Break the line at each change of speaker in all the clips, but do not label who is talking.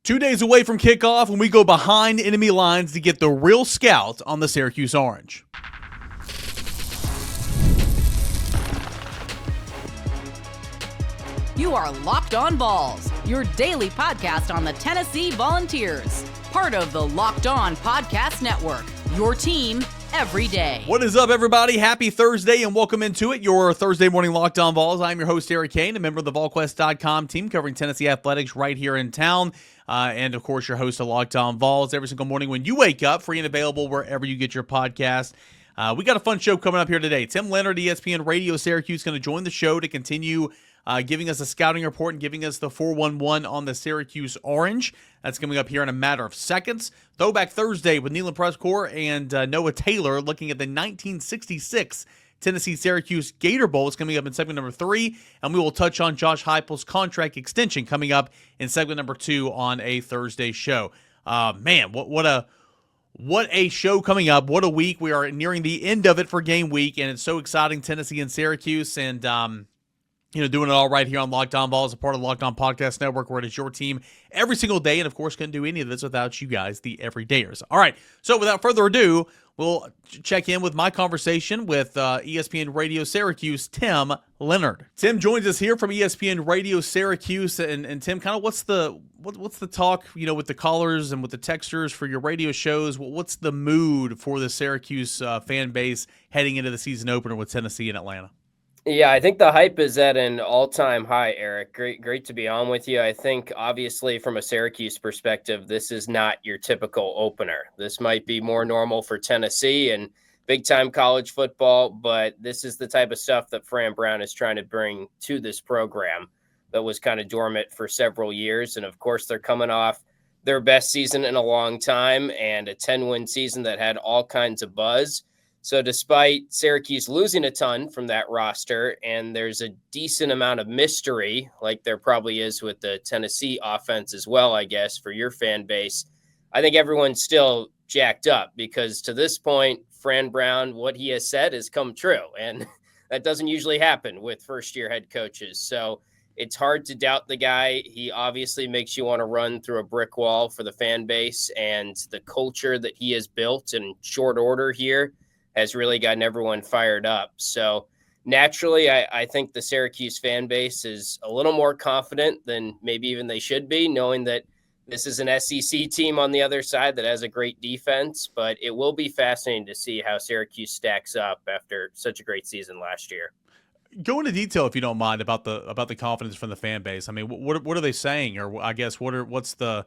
2 days away from kickoff when we go behind enemy lines to get the real scout on the Syracuse Orange.
You are Locked On Vols, your daily podcast on the Tennessee Volunteers. Part of the Locked On Podcast Network, your team every day.
What is up, everybody? Happy Thursday and welcome into it, your Thursday morning Locked On Vols. I'm your host, Larry Cain, a member of the VolQuest.com team covering Tennessee athletics right here in town. And, of course, your host of Locked On Vols every single morning when you wake up, free and available wherever you get your podcast. We got a fun show coming up here today. Tim Leonard, ESPN Radio Syracuse, going to join the show to continue giving us a scouting report and giving us the 411 on the Syracuse Orange. That's coming up here in a matter of seconds. Throwback Thursday with Neyland Press Corps and Noah Taylor looking at the 1966 Tennessee-Syracuse Gator Bowl. It's coming up in segment number 3, and we will touch on Josh Heupel's contract extension coming up in segment number 2 on a Thursday show. Man, what a show coming up. What a week. We are nearing the end of it for game week, and it's so exciting, Tennessee and Syracuse, and doing it all right here on Locked On Vols, a part of the Locked On Podcast Network, where it is your team every single day, and of course, couldn't do any of this without you guys, the everydayers. All right, so without further ado, we'll check in with my conversation with ESPN Radio Syracuse, Tim Leonard. Tim joins us here from ESPN Radio Syracuse, and Tim, kind of what's the talk, with the callers and with the texters for your radio shows? What's the mood for the Syracuse fan base heading into the season opener with Tennessee and Atlanta?
Yeah, I think the hype is at an all-time high, Eric. Great to be on with you. I think, obviously, from a Syracuse perspective, this is not your typical opener. This might be more normal for Tennessee and big-time college football, but this is the type of stuff that Fran Brown is trying to bring to this program that was kind of dormant for several years. And, of course, they're coming off their best season in a long time and a 10-win season that had all kinds of buzz. So despite Syracuse losing a ton from that roster, and there's a decent amount of mystery, like there probably is with the Tennessee offense as well, I guess, for your fan base, I think everyone's still jacked up because to this point, Fran Brown, what he has said has come true. And that doesn't usually happen with first-year head coaches. So it's hard to doubt the guy. He obviously makes you want to run through a brick wall for the fan base, and the culture that he has built in short order here has really gotten everyone fired up. So naturally, I think the Syracuse fan base is a little more confident than maybe even they should be, knowing that this is an SEC team on the other side that has a great defense. But it will be fascinating to see how Syracuse stacks up after such a great season last year.
Go into detail, if you don't mind, about the confidence from the fan base. I mean, what are they saying, or I guess what's the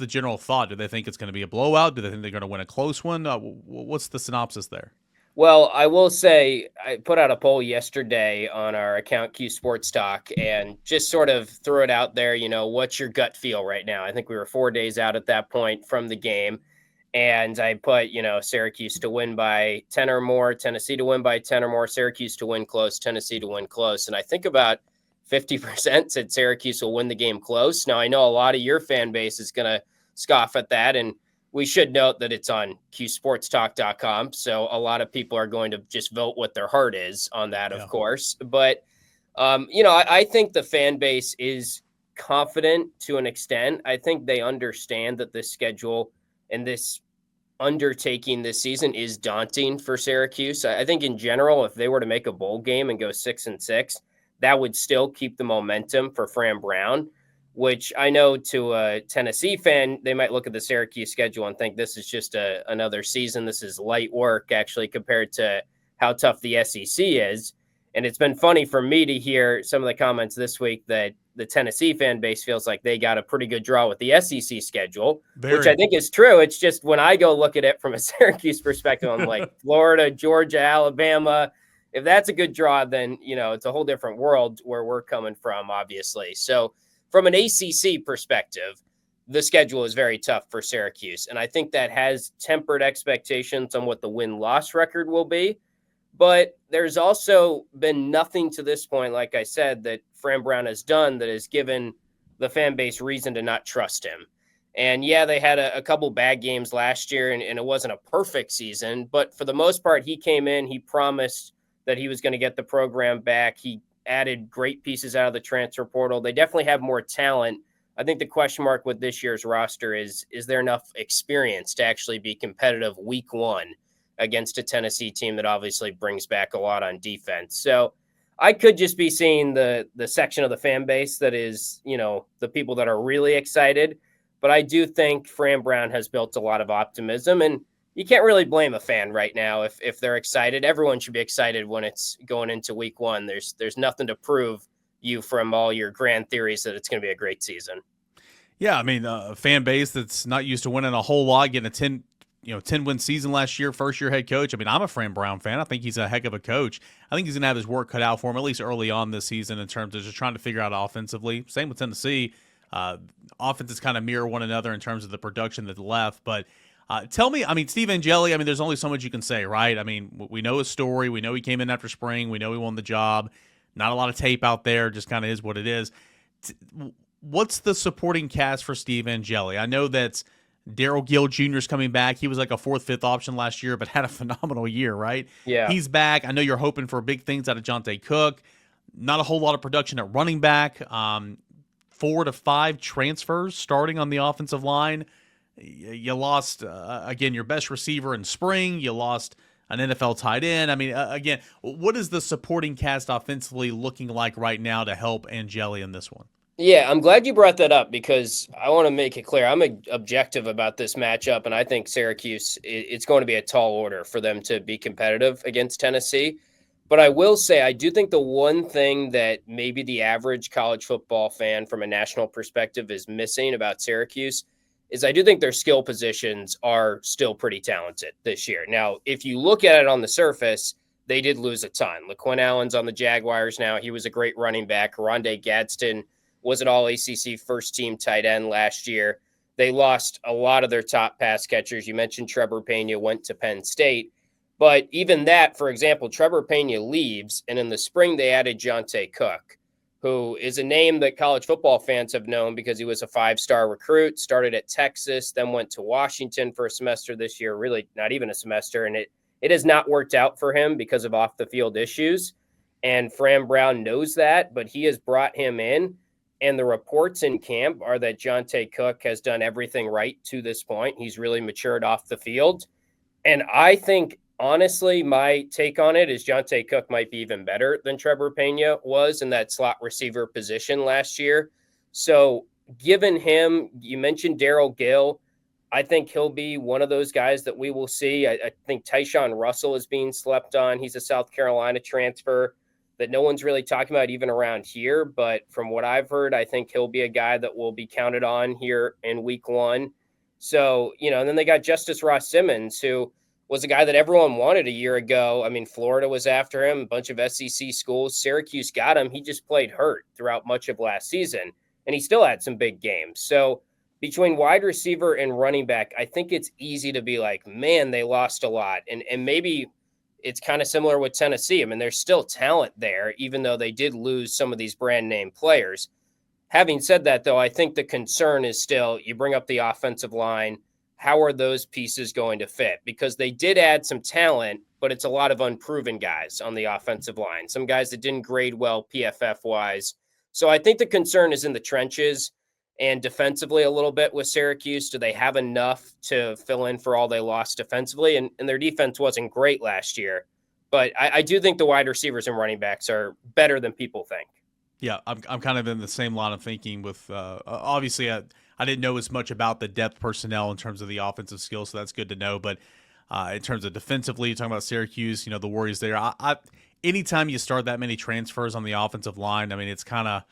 general thought? Do they think it's going to be a blowout? Do they think they're going to win a close one? What's the synopsis there?
Well, I will say I put out a poll yesterday on our account Q Sports Talk and just sort of threw it out there. What's your gut feel right now? I think we were 4 days out at that point from the game. And I put, Syracuse to win by 10 or more, Tennessee to win by 10 or more, Syracuse to win close, Tennessee to win close. And I think about 50% said Syracuse will win the game close. Now, I know a lot of your fan base is going to scoff at that, and we should note that it's on qsportstalk.com, so a lot of people are going to just vote what their heart is on that, of course. But, I think the fan base is confident to an extent. I think they understand that this schedule and this undertaking this season is daunting for Syracuse. I think in general, if they were to make a bowl game and go 6-6, that would still keep the momentum for Fran Brown, which I know to a Tennessee fan, they might look at the Syracuse schedule and think this is just another season. This is light work, actually, compared to how tough the SEC is. And it's been funny for me to hear some of the comments this week that the Tennessee fan base feels like they got a pretty good draw with the SEC schedule, which I think is true. It's just when I go look at it from a Syracuse perspective, I'm like, Florida, Georgia, Alabama. If that's a good draw, then, it's a whole different world where we're coming from, obviously. So from an ACC perspective, the schedule is very tough for Syracuse, and I think that has tempered expectations on what the win-loss record will be. But there's also been nothing to this point, like I said, that Fran Brown has done that has given the fan base reason to not trust him. And yeah, they had a couple bad games last year, and it wasn't a perfect season. But for the most part, he came in, he promised that he was going to get the program back. He added great pieces out of the transfer portal. They definitely have more talent I think the question mark with this year's roster is there enough experience to actually be competitive week one against a Tennessee team that obviously brings back a lot on defense. So I could just be seeing the section of the fan base that is, the people that are really excited. But I do think Fran Brown has built a lot of optimism, and you can't really blame a fan right now if they're excited. Everyone should be excited when it's going into week one. There's nothing to prove you from all your grand theories that it's going to be a great season.
Yeah, I mean, a fan base that's not used to winning a whole lot, getting a 10-win season last year, first-year head coach. I mean, I'm a Fran Brown fan. I think he's a heck of a coach. I think he's going to have his work cut out for him, at least early on this season, in terms of just trying to figure out offensively. Same with Tennessee. Offenses kind of mirror one another in terms of the production that left. But tell me, I mean, Steve Angeli, I mean, there's only so much you can say, right? I mean, we know his story. We know he came in after spring. We know he won the job. Not a lot of tape out there. Just kind of is what it is. What's the supporting cast for Steve Angeli? I know that Daryl Gill Jr. is coming back. He was like a 4th, 5th option last year, but had a phenomenal year, right?
Yeah.
He's back. I know you're hoping for big things out of Jonte Cook. Not a whole lot of production at running back. 4 to 5 transfers starting on the offensive line. You lost, again, your best receiver in spring. You lost an NFL tight end. I mean, again, what is the supporting cast offensively looking like right now to help Angeli in this one?
Yeah, I'm glad you brought that up because I want to make it clear. I'm objective about this matchup, and I think Syracuse, it's going to be a tall order for them to be competitive against Tennessee. But I will say, I do think the one thing that maybe the average college football fan from a national perspective is missing about Syracuse is I do think their skill positions are still pretty talented this year. Now, if you look at it on the surface, they did lose a ton. LaQuinn Allen's on the Jaguars now. He was a great running back. Rondé Gadsden was an all-ACC first-team tight end last year. They lost a lot of their top pass catchers. You mentioned Trevor Pena went to Penn State. But even that, for example, Trevor Pena leaves, and in the spring they added Jonte Cook, who is a name that college football fans have known because he was a 5-star recruit, started at Texas, then went to Washington for a semester this year, really not even a semester, and it has not worked out for him because of off-the-field issues. And Fran Brown knows that, but he has brought him in. And the reports in camp are that Jonte Cook has done everything right to this point. He's really matured off the field. And I think, honestly, my take on it is Jonte Cook might be even better than Trevor Pena was in that slot receiver position last year. So given him, you mentioned Daryl Gill, I think he'll be one of those guys that we will see. I think Tyshawn Russell is being slept on. He's a South Carolina transfer that no one's really talking about even around here. But from what I've heard, I think he'll be a guy that will be counted on here in week one. So, and then they got Justice Ross Simmons, who was a guy that everyone wanted a year ago. I mean, Florida was after him, a bunch of SEC schools. Syracuse got him. He just played hurt throughout much of last season, and he still had some big games. So between wide receiver and running back, I think it's easy to be like, man, they lost a lot. And maybe it's kind of similar with Tennessee. I mean, there's still talent there, even though they did lose some of these brand name players. Having said that, though, I think the concern is still, you bring up the offensive line, how are those pieces going to fit? Because they did add some talent, but it's a lot of unproven guys on the offensive line, some guys that didn't grade well PFF-wise. So I think the concern is in the trenches and defensively a little bit with Syracuse. Do they have enough to fill in for all they lost defensively? And their defense wasn't great last year. But I do think the wide receivers and running backs are better than people think.
Yeah, I'm kind of in the same line of thinking with obviously I didn't know as much about the depth personnel in terms of the offensive skills, so that's good to know. But in terms of defensively, talking about Syracuse, the worries there. Anytime you start that many transfers on the offensive line, I mean, it's kind of,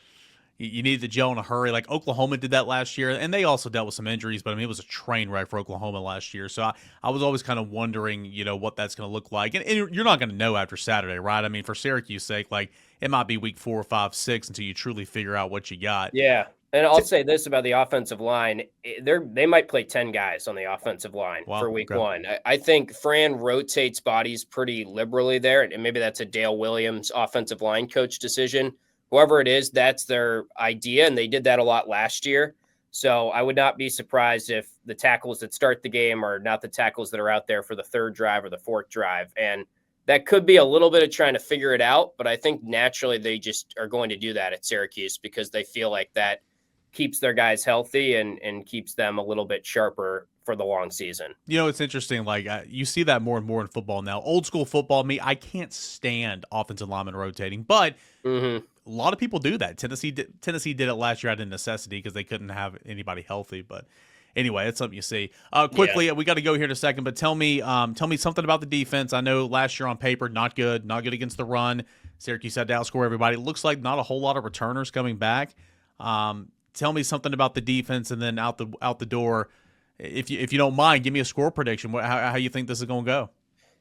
you need to gel in a hurry. Like Oklahoma did that last year, and they also dealt with some injuries, but I mean, it was a train wreck for Oklahoma last year. So I was always kind of wondering, what that's going to look like. And you're not going to know after Saturday, right? I mean, for Syracuse's sake, like it might be week 4, 5, 6 until you truly figure out what you got.
Yeah. And I'll say this about the offensive line. They might play 10 guys on the offensive line for week one. I think Fran rotates bodies pretty liberally there, and maybe that's a Dale Williams offensive line coach decision. Whoever it is, that's their idea, and they did that a lot last year. So I would not be surprised if the tackles that start the game are not the tackles that are out there for the third drive or the fourth drive. And that could be a little bit of trying to figure it out, but I think naturally they just are going to do that at Syracuse because they feel like that keeps their guys healthy and keeps them a little bit sharper for the long season.
It's interesting. Like you see that more and more in football now. Old school football, I can't stand offensive linemen rotating, but a lot of people do that. Tennessee did it last year out of necessity because they couldn't have anybody healthy. But anyway, it's something you see. Quickly, we got to go here in a second, but tell me something about the defense. I know last year on paper, not good against the run. Syracuse had to outscore everybody. It looks like not a whole lot of returners coming back. Tell me something about the defense, and then out the door. If you don't mind, give me a score prediction. How you think this is going to go?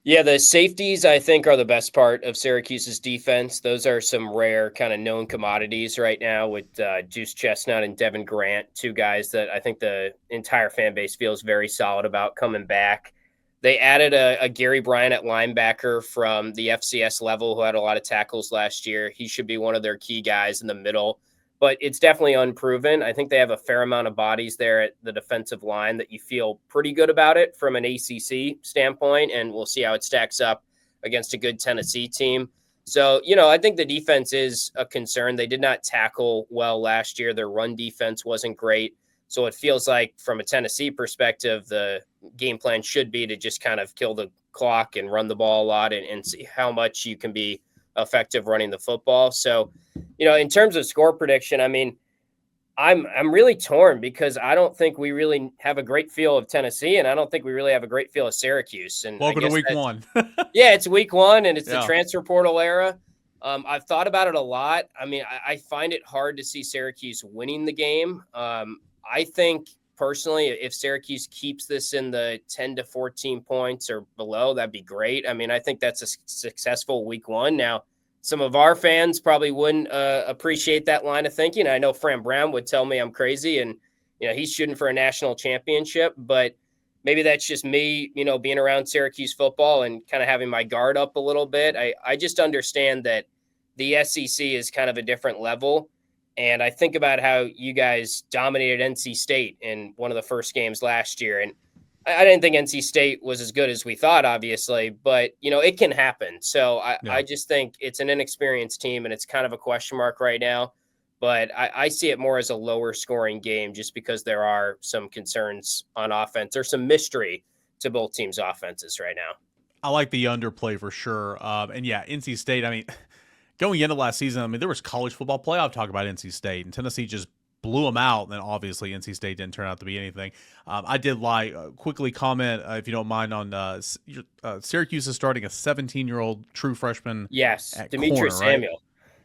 Yeah, the safeties, I think, are the best part of Syracuse's defense. Those are some rare kind of known commodities right now with Juice Chestnut and Devin Grant, two guys that I think the entire fan base feels very solid about coming back. They added a Gary Bryant at linebacker from the FCS level who had a lot of tackles last year. He should be one of their key guys in the middle. But it's definitely unproven. I think they have a fair amount of bodies there at the defensive line that you feel pretty good about it from an ACC standpoint, and we'll see how it stacks up against a good Tennessee team. So, I think the defense is a concern. They did not tackle well last year. Their run defense wasn't great. So it feels like from a Tennessee perspective, the game plan should be to just kind of kill the clock and run the ball a lot and see how much you can be effective running the football. So, in terms of score prediction, I'm really torn because I don't think we really have a great feel of Tennessee, and I don't think we really have a great feel of Syracuse. And
welcome to week one.
Yeah, it's week one, and it's the transfer portal era. I've thought about it a lot. I find it hard to see Syracuse winning the game. I think personally, if Syracuse keeps this in the 10 to 14 points or below, that'd be great. I think that's a successful week one. Now, some of our fans probably wouldn't appreciate that line of thinking. I know Fran Brown would tell me I'm crazy and, he's shooting for a national championship, but maybe that's just me, being around Syracuse football and kind of having my guard up a little bit. I just understand that the SEC is kind of a different level. And I think about how you guys dominated NC State in one of the first games last year. And I didn't think NC State was as good as we thought, obviously, but, it can happen. So I just think it's an inexperienced team, and it's kind of a question mark right now. But I see it more as a lower scoring game just because there are some concerns on offense. There's some mystery to both teams' offenses right now.
I like the underplay for sure. And yeah, NC State, going into last season, there was college football playoff talk about NC State, and Tennessee just blew them out. And then obviously NC State didn't turn out to be anything. I did quickly comment, if you don't mind, on Syracuse is starting a 17-year-old true freshman.
Yes,
corner,
Demetrius Samuel.
Right?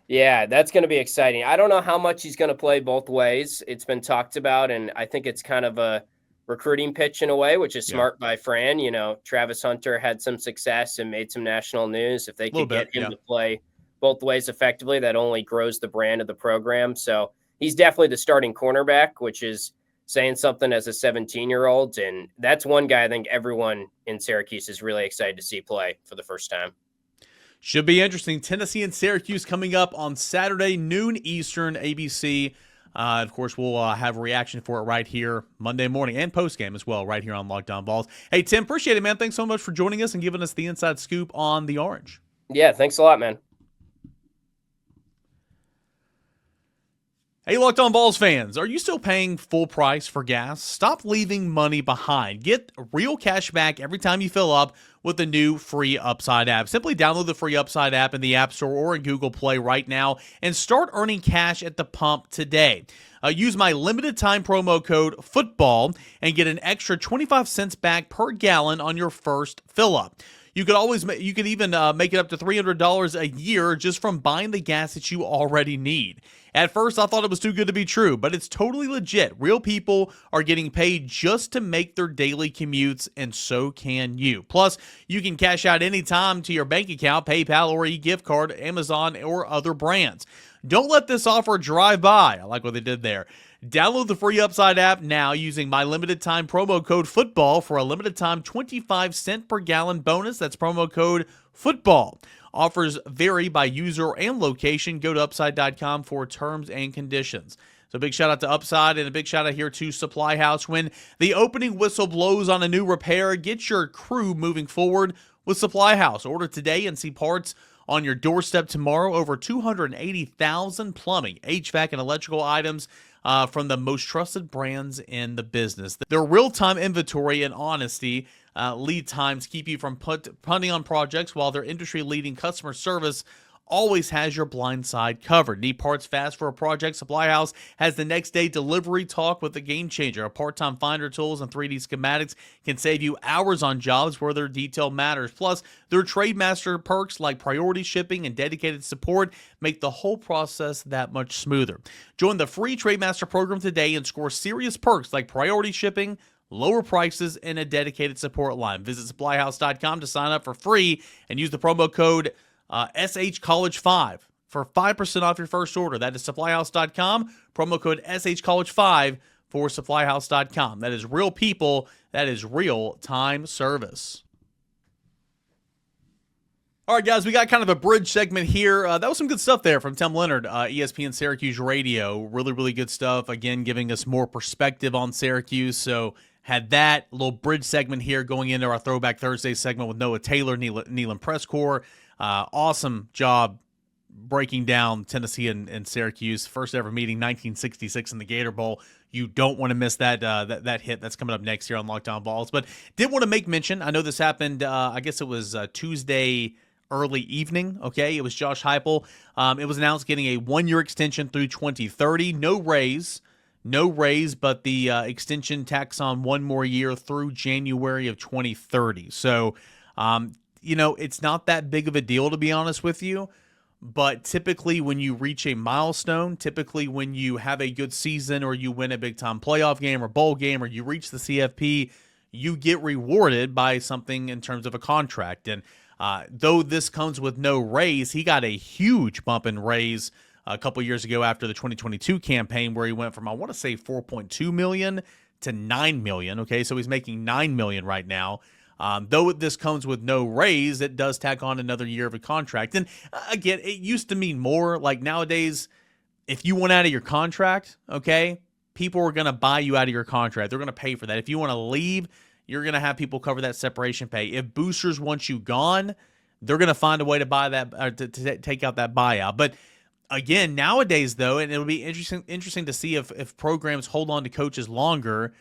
Yeah, that's going to be exciting. I don't know how much he's going to play both ways. It's been talked about, and I think it's kind of a recruiting pitch in a way, which is smart by Fran. Travis Hunter had some success and made some national news. If they could get him to play both ways effectively, that only grows the brand of the program. So he's definitely the starting cornerback, which is saying something as a 17-year-old. And that's one guy I think everyone in Syracuse is really excited to see play for the first time.
Should be interesting. Tennessee and Syracuse coming up on Saturday, noon Eastern, ABC. Of course, we'll have a reaction for it right here Monday morning and post-game as well, right here on Locked On Vols. Hey, Tim, appreciate it, man. Thanks so much for joining us and giving us the inside scoop on the Orange.
Yeah, thanks a lot, man.
Hey, Locked On Vols fans, are you still paying full price for gas? Stop leaving money behind. Get real cash back every time you fill up with the new free Upside app. Simply download the free Upside app in the App Store or in Google Play right now and start earning cash at the pump today. Use my limited time promo code FOOTBALL and get an extra 25 cents back per gallon on your first fill up. You could even make it up to $300 a year just from buying the gas that you already need. At first, I thought it was too good to be true, but it's totally legit. Real people are getting paid just to make their daily commutes, and so can you. Plus, you can cash out anytime to your bank account, PayPal, or e-gift card, Amazon, or other brands. Don't let this offer drive by. I like what they did there. Download the free Upside app now using my limited time promo code FOOTBALL for a limited time 25 cent per gallon bonus. That's promo code FOOTBALL. Offers vary by user and location. Go to upside.com for terms and conditions. So big shout out to Upside and a big shout out here to SupplyHouse. When the opening whistle blows on a new repair, get your crew moving forward with SupplyHouse. Order today and see parts on your doorstep tomorrow. Over 280,000 plumbing, HVAC, and electrical items from the most trusted brands in the business. Their real-time inventory and honesty lead times keep you from punting on projects, while their industry-leading customer service always has your blind side covered. Need parts fast for a project? SupplyHouse has the next day delivery. Talk with the game changer. A part-time finder tools and 3D schematics can save you hours on jobs where their detail matters. Plus, their Trademaster perks like priority shipping and dedicated support make the whole process that much smoother. Join the free Trademaster program today and score serious perks like priority shipping, lower prices, and a dedicated support line. Visit SupplyHouse.com to sign up for free and use the promo code SHCollege5 for 5% off your first order. That is SupplyHouse.com, promo code SHCollege5 for SupplyHouse.com. That is real people. That is real time service. All right, guys, we got kind of a bridge segment here. That was some good stuff there from Tim Leonard, ESPN Syracuse Radio. Really, really good stuff. Again, giving us more perspective on Syracuse. So had that little bridge segment here going into our Throwback Thursday segment with Noah Taylor, Neyland Press Corps. Awesome job breaking down Tennessee and Syracuse. First ever meeting, 1966 in the Gator Bowl. You don't want to miss that hit. That's coming up next year on Locked On Vols. But did want to make mention, I know this happened, I guess it was Tuesday early evening, okay? It was Josh Heupel. It was announced getting a 1-year extension through 2030. No raise, but the extension tacks on 1 more year through January of 2030. So, it's not that big of a deal, to be honest with you, but typically when you reach a milestone, typically when you have a good season or you win a big-time playoff game or bowl game or you reach the CFP, you get rewarded by something in terms of a contract. And though this comes with no raise, he got a huge bump in raise a couple years ago after the 2022 campaign where he went from, I want to say, $4.2 million to $9 million. Okay, so he's making $9 million right now. Though this comes with no raise, it does tack on another year of a contract. And again, it used to mean more. Like nowadays, if you went out of your contract, okay, people are going to buy you out of your contract. They're going to pay for that. If you want to leave, you're going to have people cover that separation pay. If boosters want you gone, they're going to find a way to buy that, to take out that buyout. But again, nowadays, though, and it'll be interesting to see if programs hold on to coaches longer.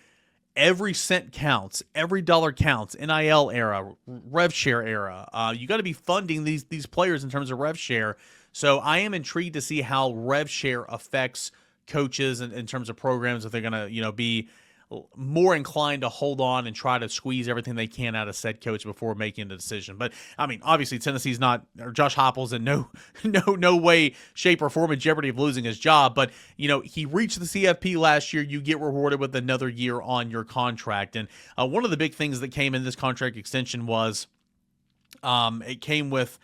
Every cent counts. Every dollar counts. NIL era, rev share era. You got to be funding these players in terms of rev share. So I am intrigued to see how rev share affects coaches in terms of programs, if they're going to be more inclined to hold on and try to squeeze everything they can out of said coach before making the decision. But I mean, obviously Tennessee's not, or Josh Heupel's in no way, shape, or form in jeopardy of losing his job. But he reached the CFP last year. You get rewarded with another year on your contract. And one of the big things that came in this contract extension was it came with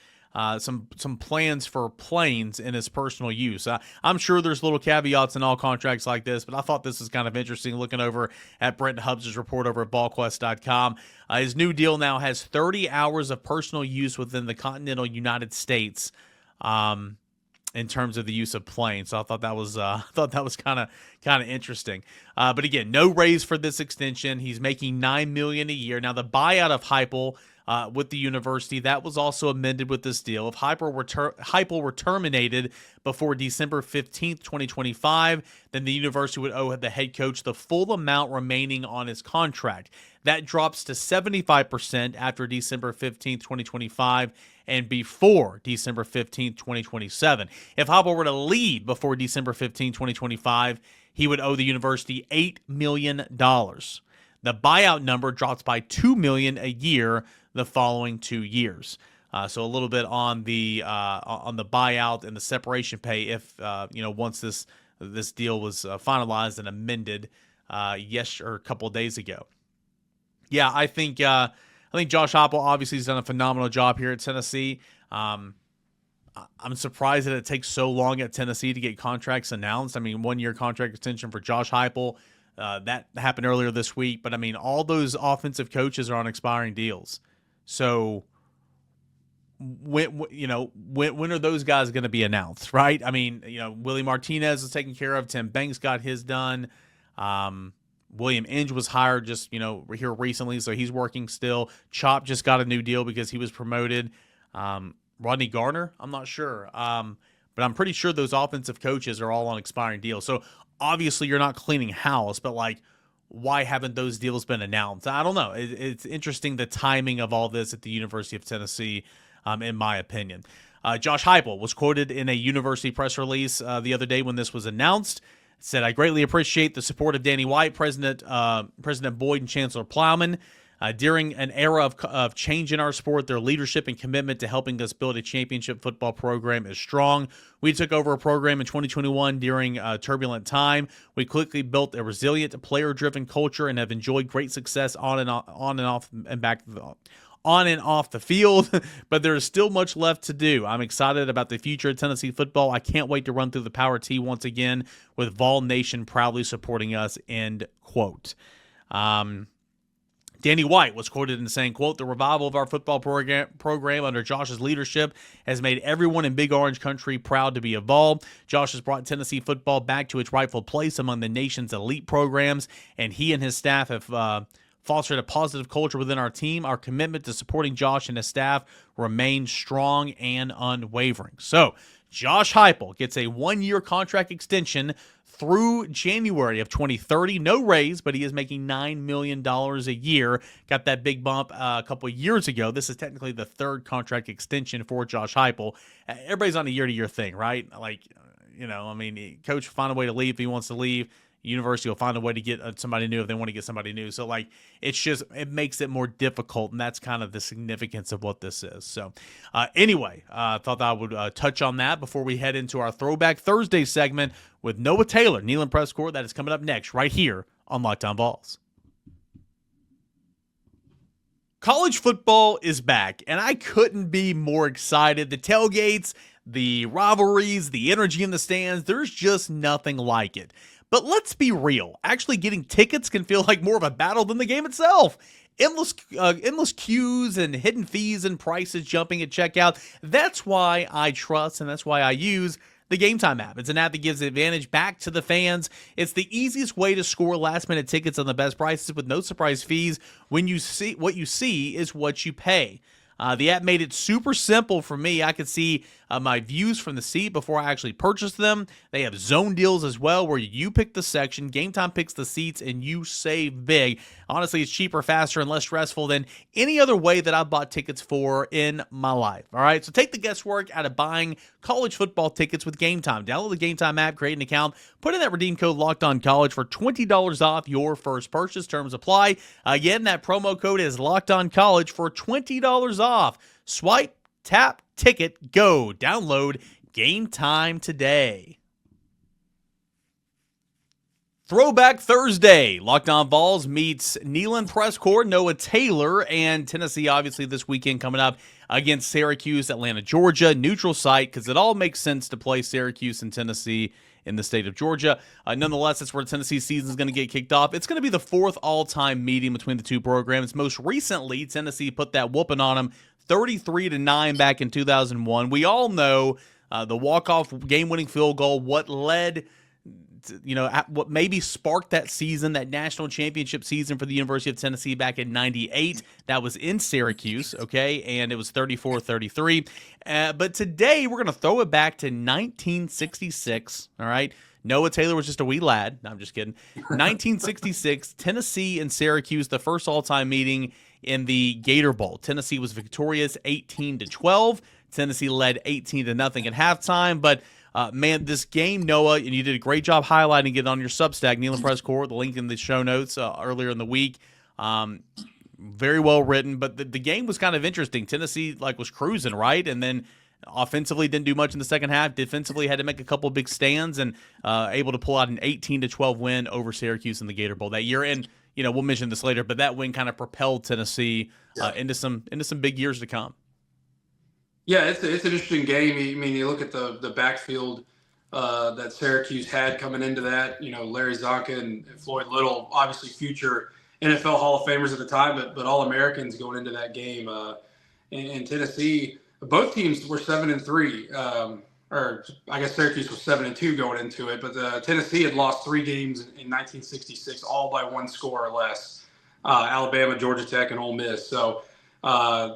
some plans for planes in his personal use. I'm sure there's little caveats in all contracts like this, but I thought this was kind of interesting looking over at Brent Hubbs' report over at ballquest.com. His new deal now has 30 hours of personal use within the continental United States in terms of the use of planes. So I thought that was kind of interesting. But again, no raise for this extension. He's making $9 million a year. Now the buyout of Heupel with the university, that was also amended with this deal. If Heupel were terminated before December 15th, 2025, then the university would owe the head coach the full amount remaining on his contract. That drops to 75% after December 15th, 2025, and before December 15th, 2027. If Heupel were to leave before December 15th, 2025, he would owe the university $8 million. The buyout number drops by $2 million a year the following 2 years. So a little bit on the buyout and the separation pay if once this deal was finalized and amended a couple of days ago. Yeah, I think Josh Heupel obviously has done a phenomenal job here at Tennessee. I'm surprised that it takes so long at Tennessee to get contracts announced. I mean, 1-year contract extension for Josh Heupel. That happened earlier this week, but I mean, all those offensive coaches are on expiring deals. So when are those guys going to be announced, right? I mean, Willie Martinez is taken care of. Tim Banks got his done. William Inge was hired just, here recently, so he's working still. Chop just got a new deal because he was promoted. Rodney Garner, I'm not sure. But I'm pretty sure those offensive coaches are all on expiring deals. So obviously you're not cleaning house, but like, why haven't those deals been announced? I don't know. It's interesting the timing of all this at the University of Tennessee, in my opinion. Josh Heupel was quoted in a university press release the other day when this was announced. It said, "I greatly appreciate the support of Danny White, President Boyd, and Chancellor Plowman. During an era of change in our sport, their leadership and commitment to helping us build a championship football program is strong. We took over a program in 2021 during a turbulent time. We quickly built a resilient, player-driven culture and have enjoyed great success on and off the field, but there is still much left to do. I'm excited about the future of Tennessee football. I can't wait to run through the Power T once again with Vol Nation proudly supporting us," end quote. Danny White was quoted in saying, quote, "The revival of our football program under Josh's leadership has made everyone in Big Orange Country proud to be a Vol. Josh has brought Tennessee football back to its rightful place among the nation's elite programs, and he and his staff have fostered a positive culture within our team. Our commitment to supporting Josh and his staff remains strong and unwavering." So, Josh Heupel gets a 1-year contract extension through January of 2030. No raise, but he is making $9 million a year. Got that big bump a couple of years ago. This is technically the third contract extension for Josh Heupel. Everybody's on a year-to-year thing, right? Like, coach will find a way to leave if he wants to leave. University will find a way to get somebody new if they want to get somebody new. So, like, it makes it more difficult, and that's kind of the significance of what this is. So, anyway, I thought that I would touch on that before we head into our Throwback Thursday segment with Noah Taylor, Neyland Press Corps. That is coming up next right here on Locked On Vols. College football is back, and I couldn't be more excited. The tailgates, the rivalries, the energy in the stands, there's just nothing like it. But let's be real. Actually getting tickets can feel like more of a battle than the game itself. Endless queues and hidden fees and prices jumping at checkout. That's why I trust and that's why I use the Gametime app. It's an app that gives the advantage back to the fans. It's the easiest way to score last-minute tickets on the best prices with no surprise fees. When you see what you see is what you pay. The app made it super simple for me. I could see my views from the seat before I actually purchased them. They have zone deals as well where you pick the section, Gametime picks the seats, and you save big. Honestly, it's cheaper, faster, and less stressful than any other way that I've bought tickets for in my life. All right, so take the guesswork out of buying college football tickets with Gametime. Download the Gametime app, create an account, put in that redeem code LOCKEDONCollege for $20 off your first purchase. Terms apply. Again, that promo code is LOCKEDONCollege for $20 off. Swipe, tap, ticket, go. Download Gametime today. Throwback Thursday. Locked On Vols meets Neyland Press Corps, Noah Taylor, and Tennessee obviously this weekend coming up against Syracuse, Atlanta, Georgia. Neutral site because it all makes sense to play Syracuse and Tennessee in the state of Georgia. Nonetheless, that's where Tennessee's season is going to get kicked off. It's going to be the fourth all-time meeting between the two programs. Most recently, Tennessee put that whooping on them 33-9 back in 2001. We all know the walk-off game-winning field goal, what led what maybe sparked that season, that national championship season for the University of Tennessee back in 98. That was in Syracuse, okay, and it was 34-33. But today we're going to throw it back to 1966, all right? Noah Taylor was just a wee lad. No, I'm just kidding. 1966, Tennessee and Syracuse, the first all-time meeting in the Gator Bowl. Tennessee was victorious 18-12. Tennessee led 18-0 at halftime, but man, this game, Noah, and you did a great job highlighting it on your Substack, Neyland Press Corps, the link in the show notes earlier in the week. Very well written, but the game was kind of interesting. Tennessee was cruising, right? And then offensively didn't do much in the second half. Defensively had to make a couple of big stands and able to pull out an 18-12 win over Syracuse in the Gator Bowl that year. And we'll mention this later, but that win kind of propelled Tennessee into some big years to come.
Yeah, it's an interesting game. I mean, you look at the backfield that Syracuse had coming into that. Larry Csonka and Floyd Little, obviously future NFL Hall of Famers at the time, but All-Americans going into that game. In Tennessee, both teams were 7-3. Or I guess Syracuse was 7-2 going into it, but Tennessee had lost 3 games in 1966, all by 1 score or less. Alabama, Georgia Tech, and Ole Miss. So.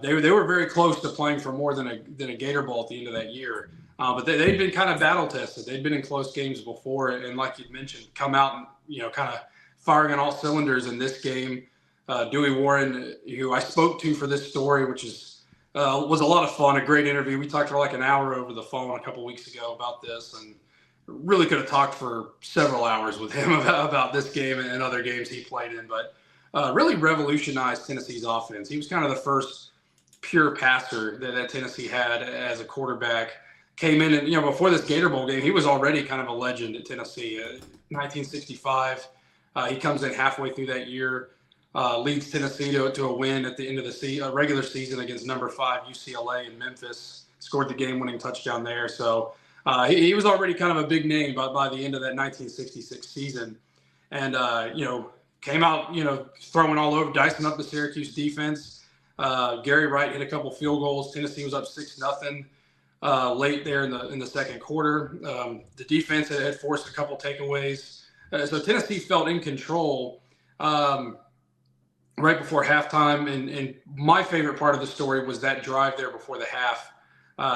They were very close to playing for more than a Gator Bowl at the end of that year. But they've been kind of battle tested. They've been in close games before, and like you mentioned, come out and kind of firing on all cylinders in this game. Dewey Warren, who I spoke to for this story, which was a lot of fun, a great interview. We talked for like an hour over the phone a couple weeks ago about this, and really could have talked for several hours with him about this game and other games he played in. But really revolutionized Tennessee's offense. He was kind of the first pure passer that Tennessee had as a quarterback. Came in and, before this Gator Bowl game, he was already kind of a legend at Tennessee. 1965, he comes in halfway through that year, leads Tennessee to a win at the end of the regular season against number 5 UCLA in Memphis. Scored the game-winning touchdown there. So he was already kind of a big name by the end of that 1966 season. And, came out, throwing all over, dicing up the Syracuse defense. Gary Wright hit a couple field goals. Tennessee was up 6-0. Late there in the second quarter. The defense had forced a couple takeaways. So Tennessee felt in control right before halftime. And my favorite part of the story was that drive there before the half.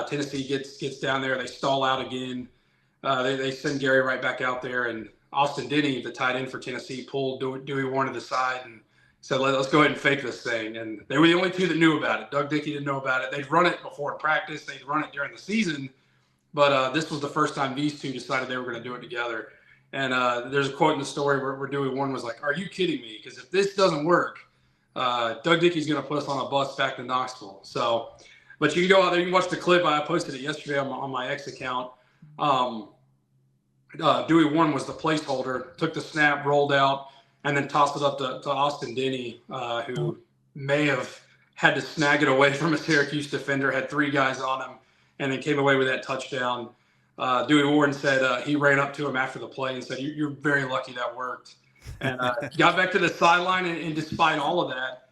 Tennessee gets down there. They stall out again. They send Gary Wright back out there. And Austin Denny, the tight end for Tennessee, pulled Dewey Warren to the side and said, let's go ahead and fake this thing. And they were the only two that knew about it. Doug Dickey didn't know about it. They'd run it before practice. They'd run it during the season. But this was the first time these two decided they were going to do it together. And there's a quote in the story where Dewey Warren was like, "Are you kidding me? Because if this doesn't work, Doug Dickey's going to put us on a bus back to Knoxville." So, but you can go out there. You can watch the clip. I posted it yesterday on my X account. Dewey Warren was the placeholder, took the snap, rolled out, and then tossed it up to Austin Denny, who may have had to snag it away from a Syracuse defender, had 3 guys on him, and then came away with that touchdown. Dewey Warren said he ran up to him after the play and said, "You're very lucky that worked." And got back to the sideline, and despite all of that,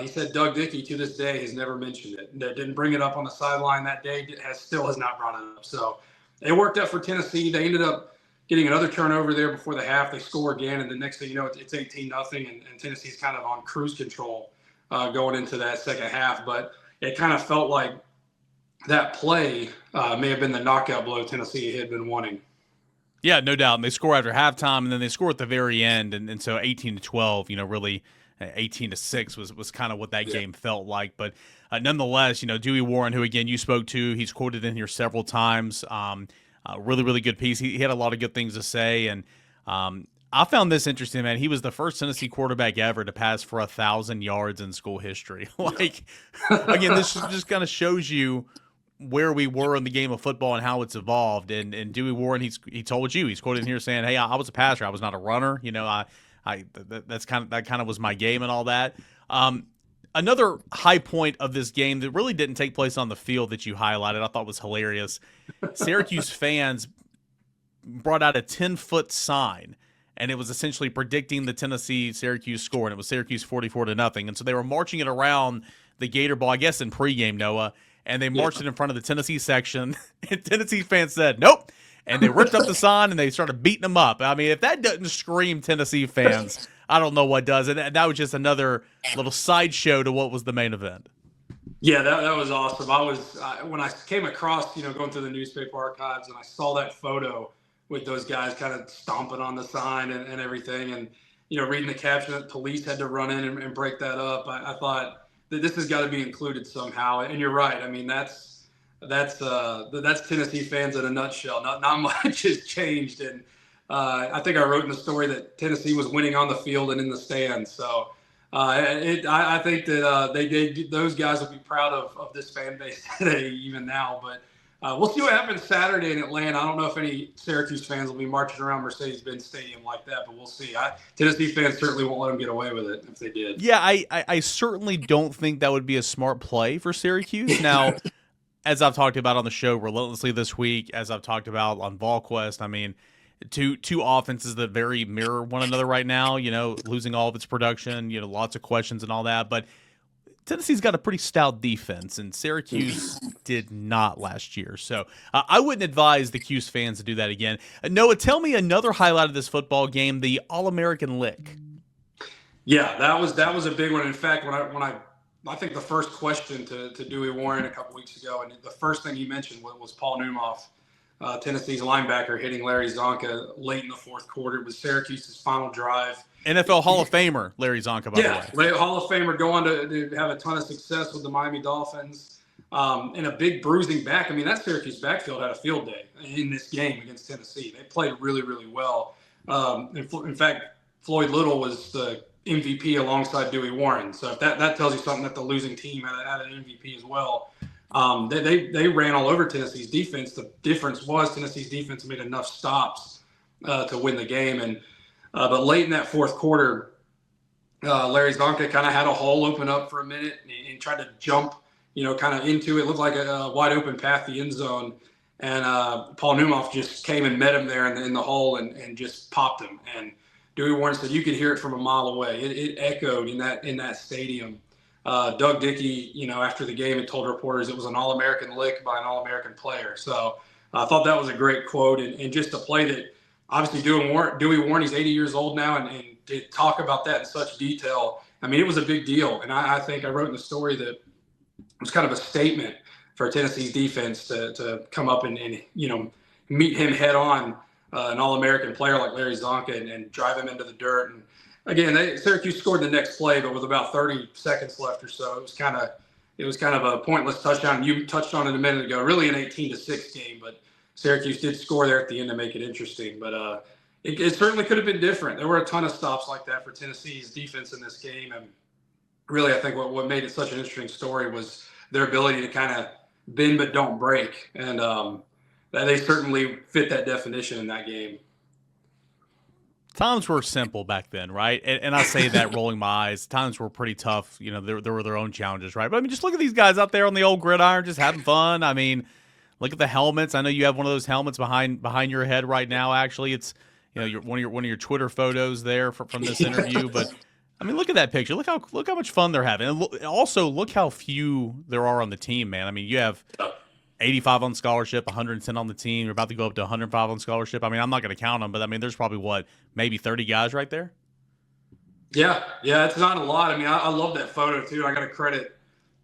he said Doug Dickey to this day has never mentioned it. That didn't bring it up on the sideline that day, still has not brought it up. So it worked out for Tennessee. They ended up getting another turnover there before the half. They score again, and the next thing you know, it's 18-0, and Tennessee's kind of on cruise control going into that second half. But it kind of felt like that play may have been the knockout blow Tennessee had been wanting.
Yeah, no doubt. And they score after halftime, and then they score at the very end, and so 18-12, really 18-6 was kind of what that game felt like. But nonetheless, Dewey Warren, who again you spoke to, he's quoted in here several times. Really, really good piece. He had a lot of good things to say, and I found this interesting, man. He was the first Tennessee quarterback ever to pass for 1,000 yards in school history. Again, this just kind of shows you where we were in the game of football and how it's evolved. And Dewey Warren, he told you, he's quoted in here saying, "Hey, I was a passer. I was not a runner. That kind of was my game and all that." Another high point of this game that really didn't take place on the field that you highlighted, I thought was hilarious. Syracuse fans brought out a 10-foot sign, and it was essentially predicting the Tennessee-Syracuse score, and it was Syracuse 44-0. And so they were marching it around the Gator Bowl, I guess in pregame, Noah, and they marched it in front of the Tennessee section, and Tennessee fans said, "Nope." And they ripped up the sign, and they started beating them up. I mean, if that doesn't scream Tennessee fans, I don't know what does. And that was just another little sideshow to what was the main event.
Yeah, that was awesome. When I came across, going through the newspaper archives, and I saw that photo with those guys kind of stomping on the sign and everything, and reading the caption that police had to run in and break that up. I thought that this has got to be included somehow. And you're right. I mean, that's Tennessee fans in a nutshell. Not much has changed, and I think I wrote in the story that Tennessee was winning on the field and in the stands. So I think that those guys will be proud of this fan base today, even now. But we'll see what happens Saturday in Atlanta. I don't know if any Syracuse fans will be marching around Mercedes-Benz Stadium like that, but we'll see. Tennessee fans certainly won't let them get away with it if they did.
Yeah, I certainly don't think that would be a smart play for Syracuse. Now, as I've talked about on the show relentlessly this week, as I've talked about on VolQuest, I mean, two offenses that very mirror one another right now, losing all of its production, lots of questions and all that. But Tennessee's got a pretty stout defense, and Syracuse did not last year. So I wouldn't advise the Cuse fans to do that again. Noah, tell me another highlight of this football game, the All-American lick.
Yeah, that was a big one. In fact, when I I think the first question to Dewey Warren a couple weeks ago, and the first thing he mentioned was Paul Newhoff, Tennessee's linebacker, hitting Larry Csonka late in the fourth quarter. It was Syracuse's final drive.
NFL Hall of Famer Larry Csonka, by the way.
Yeah, Hall of Famer, go on to have a ton of success with the Miami Dolphins. And a big bruising back. I mean, that Syracuse backfield had a field day in this game against Tennessee. They played really, really well. In fact, Floyd Little was the MVP alongside Dewey Warren. So if that tells you something, that the losing team had an MVP as well. They ran all over Tennessee's defense. The difference was Tennessee's defense made enough stops to win the game. But late in that fourth quarter, Larry Csonka kind of had a hole open up for a minute and tried to jump, kind of into it. Looked like a wide open path to the end zone. And Paul Newhoff just came and met him there in the hole and just popped him. And Dewey Warren said you could hear it from a mile away. It echoed in that stadium. Doug Dickey, after the game, had told reporters it was an All-American lick by an All-American player. So I thought that was a great quote. And just to play that, obviously Dewey Warren, he's 80 years old now, and to talk about that in such detail, I mean, it was a big deal. And I think I wrote in the story that it was kind of a statement for Tennessee's defense to come up and meet him head on, an All-American player like Larry Csonka, and drive him into the dirt. And again, Syracuse scored the next play, but with about 30 seconds left or so, it was kind of a pointless touchdown. You touched on it a minute ago, really an 18-6 game, but Syracuse did score there at the end to make it interesting. But it certainly could have been different. There were a ton of stops like that for Tennessee's defense in this game, and really, I think what made it such an interesting story was their ability to kind of bend but don't break, and they certainly fit that definition in that game.
Times were simple back then, right? And I say that rolling my eyes. Times were pretty tough. There were their own challenges, right? But I mean, just look at these guys out there on the old gridiron, just having fun. I mean, look at the helmets. I know you have one of those helmets behind your head right now. Actually, it's one of your Twitter photos there from this interview. But I mean, look at that picture. Look how much fun they're having. And also look how few there are on the team, man. I mean, you have 85 on scholarship, 110 on the team. You're about to go up to 105 on scholarship. I mean, I'm not going to count them, but I mean, there's probably maybe 30 guys right there.
Yeah, it's not a lot. I mean, I love that photo too. I got to credit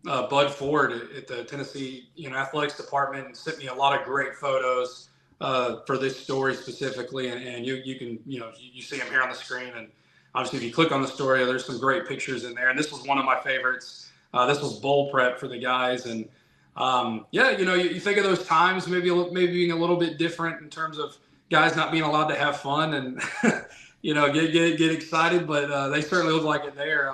Bud Ford at the Tennessee athletics department, sent me a lot of great photos for this story specifically, and you can you see them here on the screen, and obviously if you click on the story, there's some great pictures in there, and this was one of my favorites. This was bowl prep for the guys, and you think of those times maybe being a little bit different in terms of guys not being allowed to have fun and get excited, but they certainly look like it there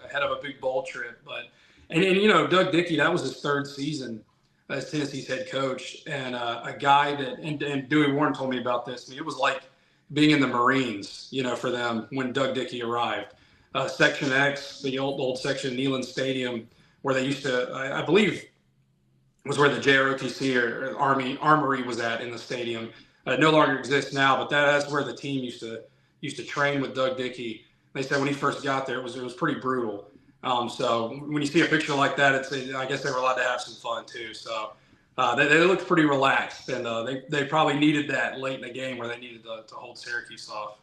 ahead of a big bowl trip. But and Doug Dickey, that was his third season as Tennessee's head coach, and a guy that and Dewey Warren told me about this. I mean, it was like being in the Marines, for them when Doug Dickey arrived. Section X, the old section Neyland Stadium, where they used to, I believe, was where the JROTC or Armory was at in the stadium. It no longer exists now, but that's where the team used to train with Doug Dickey. They said when he first got there, it was pretty brutal. So when you see a picture like that, I guess they were allowed to have some fun too. So they looked pretty relaxed, and they probably needed that late in the game where they needed to hold Syracuse off.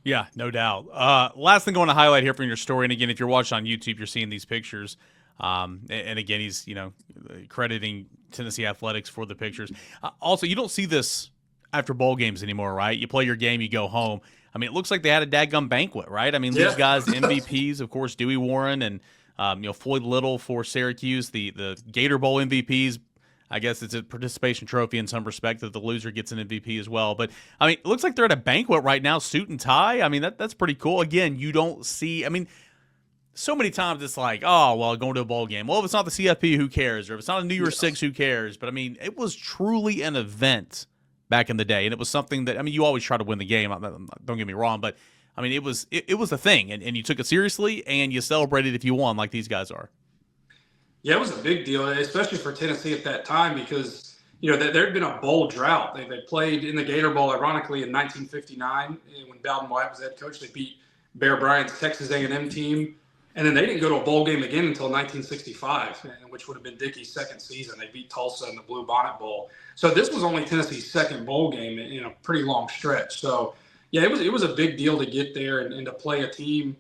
Yeah, no doubt. Last thing I want to highlight here from your story, and again, if you're watching on YouTube, you're seeing these pictures. And again, he's crediting Tennessee athletics for the pictures. Also, you don't see this after bowl games anymore, right? You play your game, you go home. I mean, it looks like they had a dadgum banquet, right? I mean, these guys, MVPs, of course, Dewey Warren and Floyd Little for Syracuse, the Gator Bowl MVPs. I guess it's a participation trophy in some respect that the loser gets an MVP as well. But I mean, it looks like they're at a banquet right now, suit and tie. I mean, that's pretty cool. Again, you don't see. I mean, so many times it's like, oh, well, going to a bowl game. Well, if it's not the CFP, who cares? Or if it's not a New Year's Six, who cares? But I mean, it was truly an event back in the day, and it was something that, I mean, you always try to win the game. Don't get me wrong, but I mean, it was a thing, and you took it seriously, and you celebrated if you won, like these guys are.
Yeah, it was a big deal, especially for Tennessee at that time, because there had been a bowl drought. They played in the Gator Bowl, ironically, in 1959 when Bowden White was head coach. They beat Bear Bryant's Texas A&M team. And then they didn't go to a bowl game again until 1965, which would have been Dickey's second season. They beat Tulsa in the Blue Bonnet Bowl. So this was only Tennessee's second bowl game in a pretty long stretch. So, yeah, it was a big deal to get there and to play a team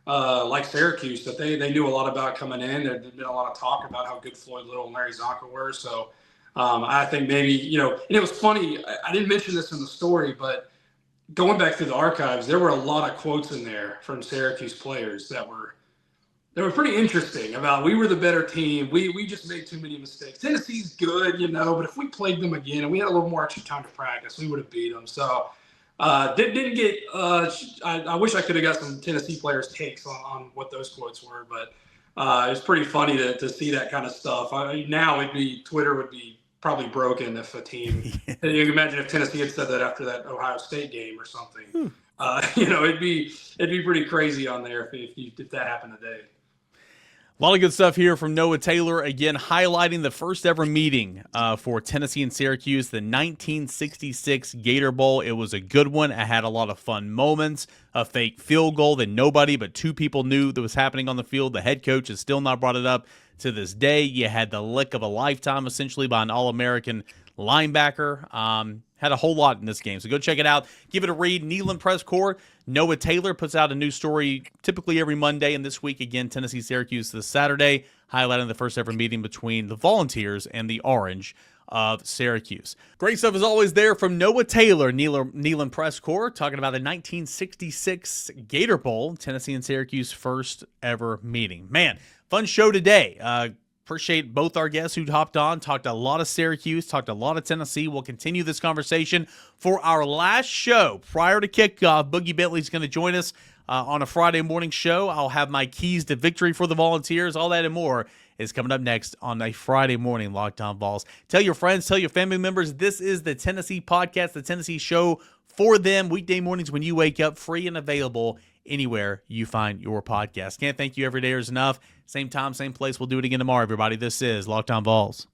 like Syracuse, that they knew a lot about coming in. There'd been a lot of talk about how good Floyd Little and Larry Csonka were. So I think maybe, and it was funny. I didn't mention this in the story, but going back through the archives, there were a lot of quotes in there from Syracuse players that were pretty interesting about, we were the better team. We just made too many mistakes. Tennessee's good, but if we played them again and we had a little more extra time to practice, we would have beat them. So didn't get I wish I could have got some Tennessee players' takes on what those quotes were, but it was pretty funny to see that kind of stuff. Now Twitter would be probably broken if a team you can imagine if Tennessee had said that after that Ohio State game or something. It'd be pretty crazy on there if that happened today.
A lot of good stuff here from Noah Taylor, again highlighting the first ever meeting for Tennessee and Syracuse, the 1966 Gator Bowl. It was a good one. It had a lot of fun moments, a fake field goal that nobody but two people knew that was happening on the field. The head coach has still not brought it up to this day. You had the lick of a lifetime, essentially, by an All-American linebacker. Had a whole lot in this game, so go check it out. Give it a read. Neyland Press Corps. Noah Taylor puts out a new story typically every Monday, and this week, again, Tennessee-Syracuse this Saturday, highlighting the first ever meeting between the Volunteers and the Orange of Syracuse. Great stuff as always there from Noah Taylor, Neyland Press Corps, talking about the 1966 Gator Bowl, Tennessee and Syracuse first ever meeting. Man, fun show today. Appreciate both our guests who hopped on, talked a lot of Syracuse, talked a lot of Tennessee. We'll continue this conversation for our last show prior to kickoff. Boogie Bentley's going to join us on a Friday morning show. I'll have my keys to victory for the Volunteers. All that and more is coming up next on a Friday morning Locked On Vols. Tell your friends, tell your family members, this is the Tennessee Podcast, the Tennessee show for them. Weekday mornings when you wake up, free and available anywhere you find your podcast. Can't thank you every day is enough. Same time, same place. We'll do it again tomorrow, everybody. This is Locked On Vols.